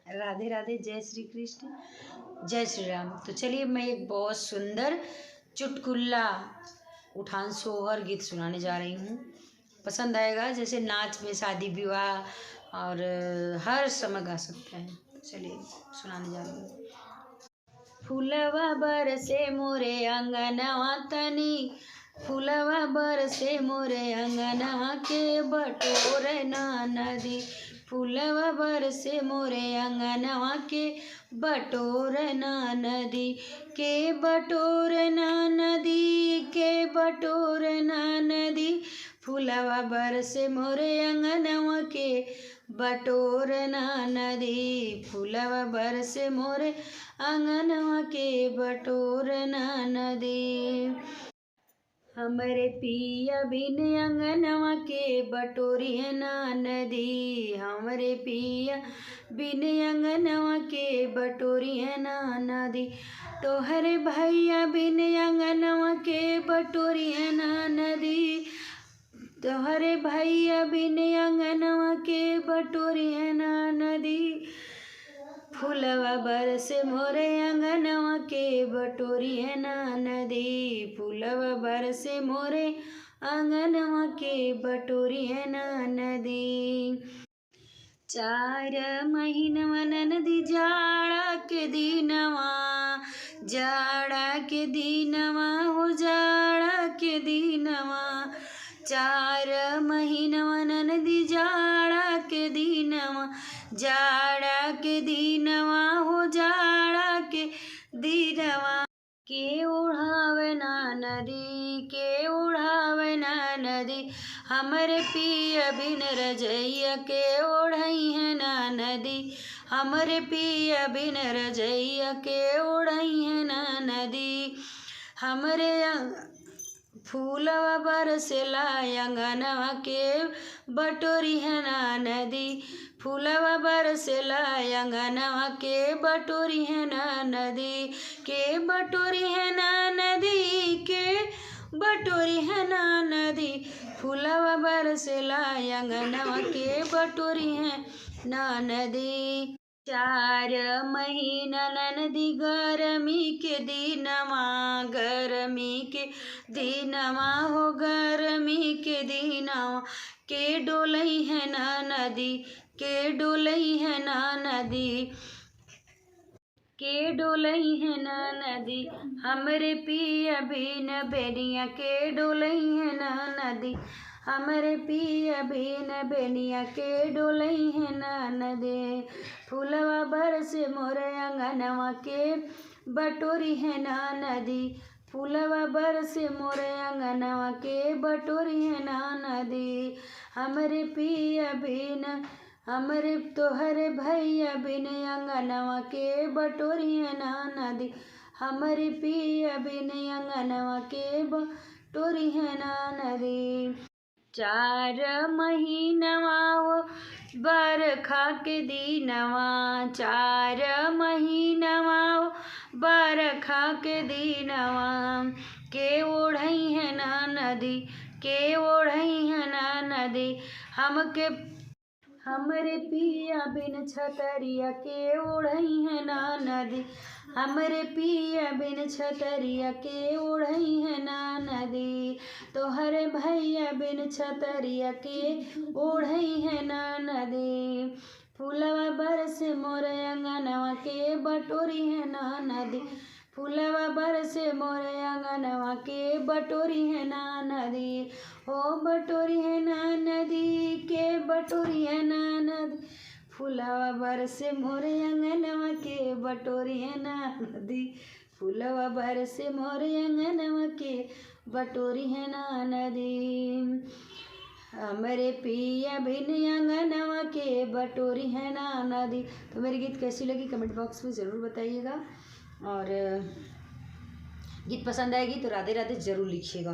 राधे राधे, जय श्री कृष्ण, जय श्री राम। तो चलिए मैं एक बहुत सुंदर चुटकुला उठान सोहर गीत सुनाने जा रही हूँ। पसंद आएगा, जैसे नाच में, शादी विवाह और हर समय गा सकते हैं। चलिए सुनाने जा रही हूँ। फूलवा बरसे मोरे अंगनवा तनी, फूलवा बरसे मोरे अंगनवा के बटोर ना नदी, फूलवा बरसे मोरे अंगनवा के बटोर ना नदी, के बटोर ना नदी, के बटोर ना नदी, फूलवा बरसे मोरे अंगनवा के बटोर ना नदी, फूलवा बरसे मोरे अंगनवा के बटोर ना नदी। हमरे पिया बिन अंगनवा के बटोरी है ना नदी, हमरे पिया बिन अंगनवा के बटोरी है ना नदी, तोहरे भैया बिन अंगनवा के बटोरी है ना नदी, तोहरे भैया बिन अंगनवा के बटोरी है ना नदी, फूलवा बरसे मोरे अंगनवा के बटोरी है ना नदी, फूलवा बरसे मोरे अंगनवा के बटोरी है ना नदी। 4 महीनवा नदी जाड़ा के दिनवा, जाड़ा के दिनवा हो जाड़ा के दिनवा, 4 महीनवा नदी जाड़ा के दिनवा, जाड़ा के दिनवा हो जाड़ा के दिनवा, के ओढ़ावे ना नदी, के ओढ़ावे ना नदी, हमरे पिया बिन रजैया के ओढ़ई है ना नदी, हमरे पिया बिन रजैया के ओढ़ई है ना नदी, हमरे फूलवा बरसेला अंगनवा के बटोरी है ना नदी, फूलवा बरसेला अंगनवा के बटोरी है ना नदी, के बटोरी है ना नदी, के बटोरी है ना नदी, फूलवा बरसेला अंगनवा के बटोरी है ना नदी। 4 महीना नदी गरमी के दिनवा, गरमी के दिनवा हो गरमी के दिनवा, के डोलई है ना नदी, के डोलई है ना नदी, के डोलई है ना नदी, हमरे पिया बिन बेनिया के डोलई है ना नदी, हमरे पिया बिन बेनिया के डोलई है ना नदी, फूलवा बरसे मोरे अंगनवा के बटोरी है ना नदी, फूलवा बरसे मोरे अंगनवा के बटोरी है ना नदी, हमरे पिया बिन, हमरे तोहरे भैया बिन अंगनवा के बटोरी है ना नदी, हमरे पिया बिन अंगनवा के बटोरी है ना नदी। 4 महीनवा हो बरखा के दिनवा, 4 महीनवा हो बरखा के दिनवा, के ओढ़ई है ना नदी, के ओढ़ई है ना नदी, हमके हमरे पिया बिन छतरिया के ओढ़ई है ना नदी, हमरे पिया बिन छतरिया के ओढ़ई है ना नदी, तोहरे भैया बिन छतरिया के ओढ़ई है ना नदी, फूलवा बरसे मोरे अंगनवा के बटोरी है ना नदी, फूलवा बरसे मोरे अंगनवा के बटोरी है ना नदी, हो बटोरी है ना नदी, के बटोरी है ना नदी, फूलवा बरसे मोरे अंगनवा के बटोरी है ना नदी, फूलवा बरसे मोरे अंगनवा के बटोरी है ना नदी, हमरे पिया बिन अंगनवा के बटोरी है ना नदी। तो मेरी गीत कैसी लगी कमेंट बॉक्स में ज़रूर बताइएगा, और गीत पसंद आएगी तो राधे राधे ज़रूर लिखिएगा।